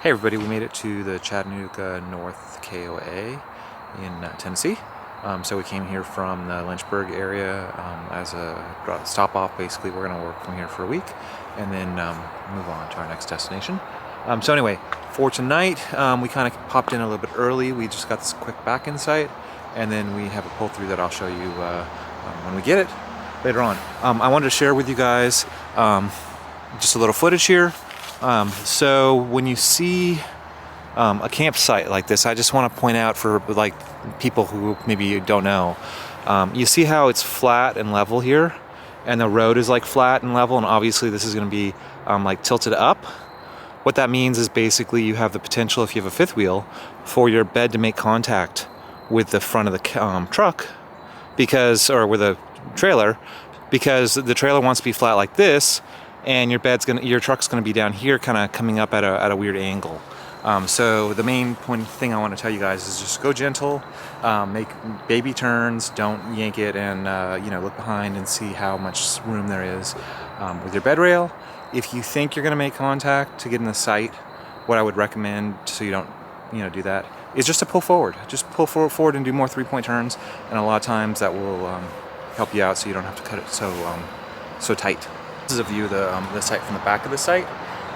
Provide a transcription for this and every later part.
Hey everybody, we made it to the Chattanooga North KOA in Tennessee. So we came here from the Lynchburg area as a stop off. Basically, we're going to work from here for a week and then move on to our next destination. So anyway, for tonight, we kind of popped in a little bit early. We just got this quick back insight, and then we have a pull through that I'll show you when we get it later on. I wanted to share with you guys just a little footage here. So when you see a campsite like this, I just want to point out for like people who maybe don't know, you see how it's flat and level here, and the road is like flat and level, and obviously this is going to be like tilted up. What that means is basically you have the potential, if you have a fifth wheel, for your bed to make contact with the front of the truck, or with a trailer, because the trailer wants to be flat like this, and your truck's gonna be down here, kind of coming up at a weird angle. So the main thing I want to tell you guys is just go gentle, make baby turns, don't yank it, and look behind and see how much room there is with your bed rail. If you think you're gonna make contact to get in the sight, what I would recommend, so you don't do that, is just to pull forward. Just pull forward and do more 3-point turns, and a lot of times that will help you out, so you don't have to cut it so tight. This is a view of the site from the back of the site.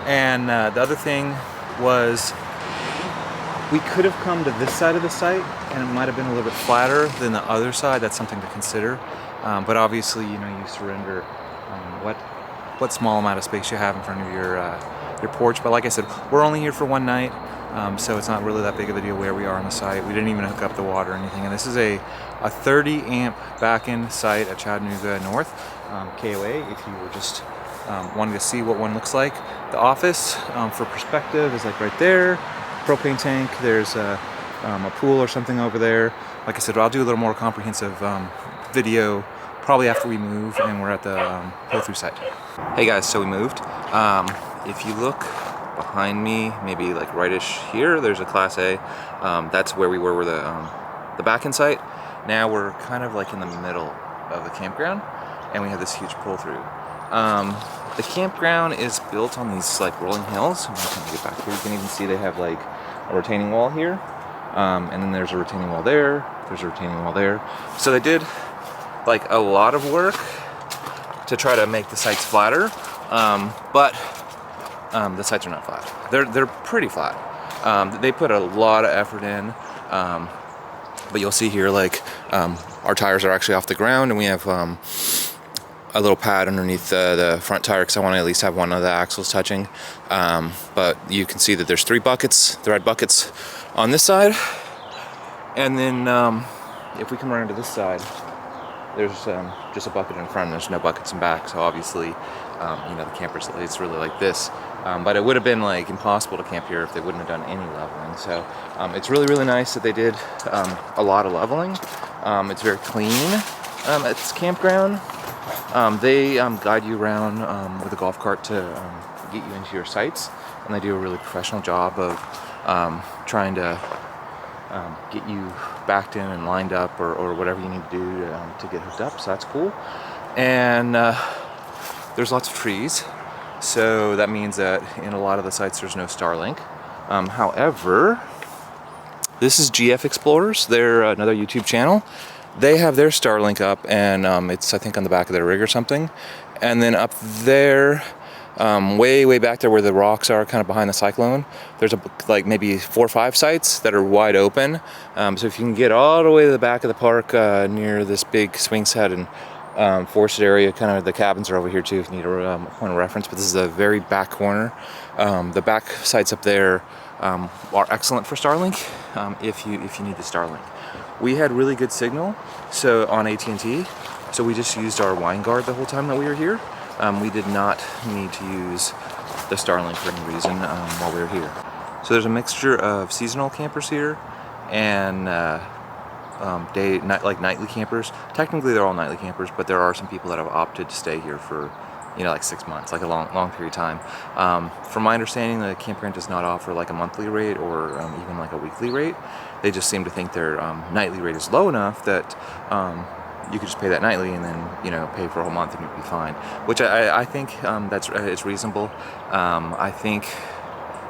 And the other thing was, we could have come to this side of the site and it might have been a little bit flatter than the other side. That's something to consider. But obviously, you surrender what small amount of space you have in front of your porch. But like I said, we're only here for one night, so it's not really that big of a deal where we are on the site. We didn't even hook up the water or anything. And this is a 30 amp back-end site at Chattanooga North, KOA, if you were just wanting to see what one looks like. The office, for perspective, is like right there. Propane tank, there's a pool or something over there. Like I said, I'll do a little more comprehensive video probably after we move and we're at the pull-through site. Hey guys, so we moved. If you look behind me, maybe like rightish here, there's a Class A. That's where we were the back-end site. Now we're kind of like in the middle of the campground, and we have this huge pull-through. The campground is built on these like rolling hills. I'm just gonna get back here. You can even see they have like a retaining wall here, and then there's a retaining wall there. There's a retaining wall there. So they did like a lot of work to try to make the sites flatter, but the sites are not flat. They're pretty flat. They put a lot of effort in. But you'll see here, like, our tires are actually off the ground, and we have a little pad underneath the front tire, because I want to at least have one of the axles touching. But you can see that there's 3 buckets, thread buckets on this side. And then if we come around to this side, there's just a bucket in front, and there's no buckets in back. So obviously, the campers, it's really like this. But it would have been like impossible to camp here if they wouldn't have done any leveling. So it's really, really nice that they did a lot of leveling. It's very clean at this campground. They guide you around with a golf cart to get you into your sites, and they do a really professional job of trying to get you backed in and lined up, or whatever you need to do to get hooked up. So that's cool. And there's lots of trees. So that means that in a lot of the sites there's no Starlink. However, this is GF Explorers. They're another YouTube channel. They have their Starlink up, and it's, I think, on the back of their rig or something. And then up there, way back there where the rocks are, kind of behind the cyclone, there's like maybe 4 or 5 sites that are wide open. So if you can get all the way to the back of the park near this big swing set and forested area, kind of the cabins are over here too if you need a point of reference, but this is a very back corner. The back sites up there are excellent for Starlink if you need the Starlink. We had really good signal on AT&T, so we just used our wine guard the whole time that we were here. We did not need to use the Starlink for any reason while we were here. So there's a mixture of seasonal campers here and nightly campers. Technically they're all nightly campers, but there are some people that have opted to stay here for like 6 months, like a long period of time. From my understanding, the campground does not offer like a monthly rate or even like a weekly rate. They just seem to think their nightly rate is low enough that you could just pay that nightly and then pay for a whole month and you'd be fine, which I think it's reasonable. I think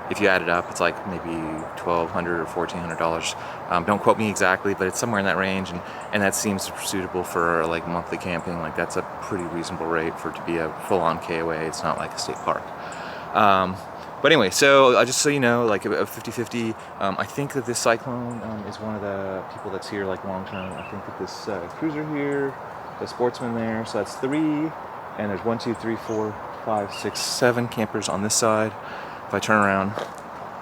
if you add it up, it's like maybe $1,200 or $1,400. Don't quote me exactly, but it's somewhere in that range, and that seems suitable for like monthly camping. Like that's a pretty reasonable rate for it to be a full-on KOA. It's not like a state park. But anyway, so just so you know, like a 50-50, I think that this Cyclone is one of the people that's here like long term. I think that this cruiser here, the Sportsman there, so that's 3, and there's 1, 2, 3, 4, 5, 6, 7 campers on this side. If I turn around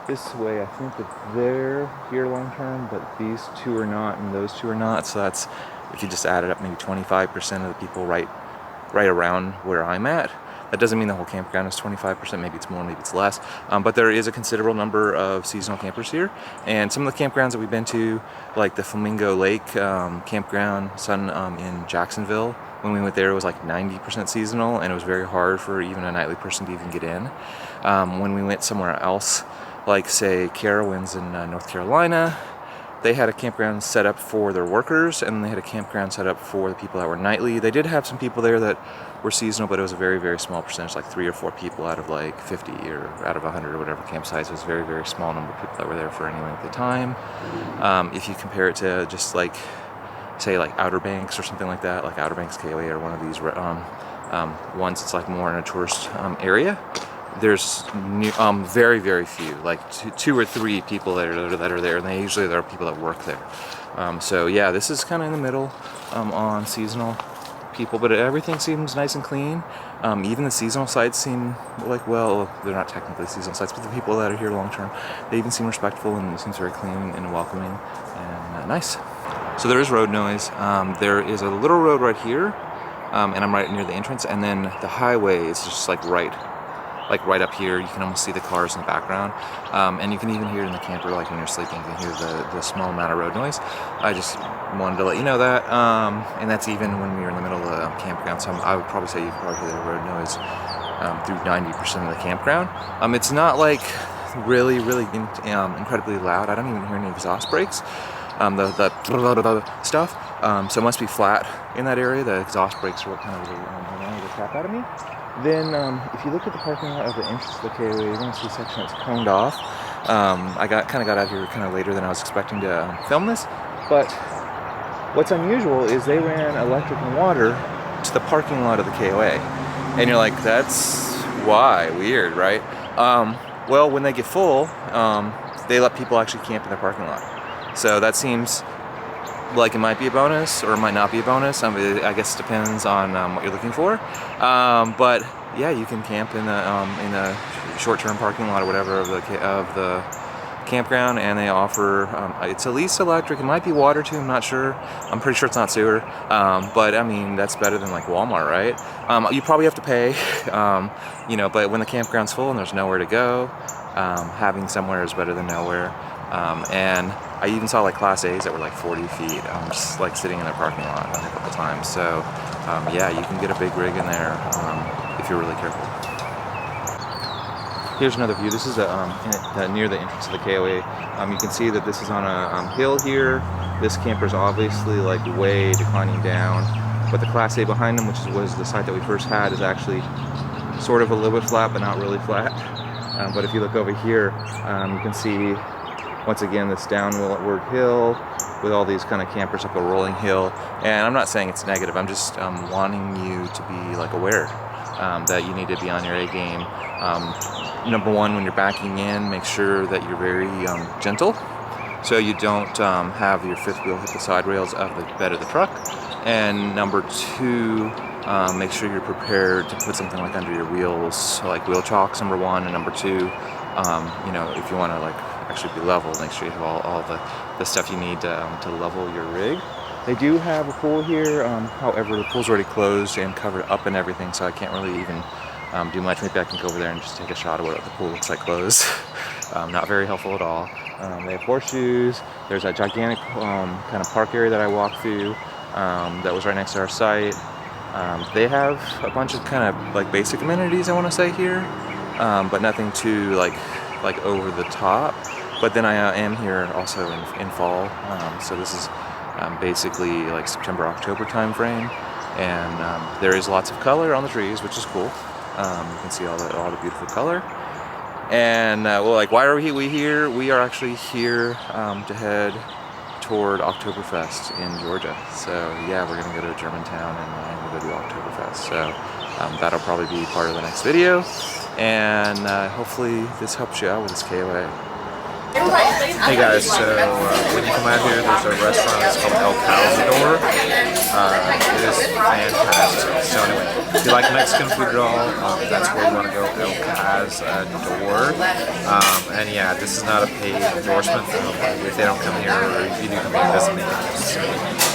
this way, I think that they're here long term, but these 2 are not, and those 2 are not. So that's, if you just added up, maybe 25% of the people right around where I'm at. That doesn't mean the whole campground is 25%, maybe it's more, maybe it's less. But there is a considerable number of seasonal campers here. And some of the campgrounds that we've been to, like the Flamingo Lake campground, in Jacksonville, when we went there, it was like 90% seasonal, and it was very hard for even a nightly person to even get in. When we went somewhere else, like say Carowinds in North Carolina, they had a campground set up for their workers, and they had a campground set up for the people that were nightly. They did have some people there that were seasonal, but it was a very, very small percentage, like 3 or 4 people out of like 50 or out of 100 or whatever campsites. It was a very, very small number of people that were there for any length of time. If you compare it to just like, say like Outer Banks or something like that, like Outer Banks KOA or one of these ones that's like more in a tourist area, there's very, very few, like 2 or 3 people that are there, and usually there are people that work there. So yeah, this is kind of in the middle on seasonal people, but everything seems nice and clean. Even the seasonal sites seem like, well, they're not technically seasonal sites, but the people that are here long term, they even seem respectful, and it seems very clean and welcoming and nice. So there is road noise. There is a little road right here, and I'm right near the entrance, and then the highway is just like right up here. You can almost see the cars in the background, and you can even hear it in the camper, like when you're sleeping, you can hear the small amount of road noise. I just wanted to let you know that, and that's even when we were in the middle of the campground, so I would probably say you can probably hear the road noise through 90% of the campground. It's not like really incredibly loud. I don't even hear any exhaust brakes, the stuff, so it must be flat in that area. The exhaust brakes are what kind of really the crap out of me. Then if you look at the parking lot of the entrance to the KOA, you're going to see a section that's coned off. I got out here kind of later than I was expecting to film this, but what's unusual is they ran electric and water to the parking lot of the KOA, and you're like, that's why weird, right? Well, when they get full, they let people actually camp in their parking lot, so that seems like it might be a bonus or it might not be a bonus. I guess it depends on what you're looking for. But yeah, you can camp in a short-term parking lot or whatever of the campground, and they offer it's at least electric. It might be water too. I'm not sure. I'm pretty sure it's not sewer. But I mean, that's better than like Walmart, right? You probably have to pay, But when the campground's full and there's nowhere to go, having somewhere is better than nowhere. And I even saw like Class A's that were like 40 feet, just like sitting in their parking lot a couple times. So yeah, you can get a big rig in there if you're really careful. Here's another view. This is near the entrance of the KOA. You can see that this is on a hill here. This camper is obviously like way declining down, but the Class A behind them, which was the site that we first had, is actually sort of a little bit flat, but not really flat. But if you look over here, you can see once again this downward hill with all these kind of campers up a rolling hill. And I'm not saying it's negative, I'm just wanting you to be like aware that you need to be on your A game. Number one, when you're backing in, make sure that you're very gentle, so you don't have your fifth wheel hit the side rails of the bed of the truck. And number two, make sure you're prepared to put something like under your wheels, like wheel chocks, number one. And number two, if you want to like actually be level, make sure you have all the stuff you need to level your rig. They do have a pool here, however the pool's already closed and covered up and everything, so I can't really even do much. Maybe I can go over there and just take a shot of what the pool looks like closed. Not very helpful at all. They have horseshoes. There's a gigantic kind of park area that I walked through that was right next to our site. They have a bunch of kind of like basic amenities, I want to say here, but nothing too like over the top. But then I am here also in fall, so this is basically like September, October time frame, and there is lots of color on the trees, which is cool. You can see all the beautiful color, And well, like, why are we here? We are actually here to head toward Oktoberfest in Georgia. So yeah, we're gonna go to Germantown and we'll go to Oktoberfest. So that'll probably be part of the next video. And hopefully this helps you out with this KOA. Hey guys, so when you come out here, there's a restaurant, it's called El Cazador. It is fantastic. So anyway, if you like Mexican food at all, that's where you want to go, El Cazador. And yeah, this is not a paid endorsement. If they don't come here, or if you do come here, it doesn't make any difference to me.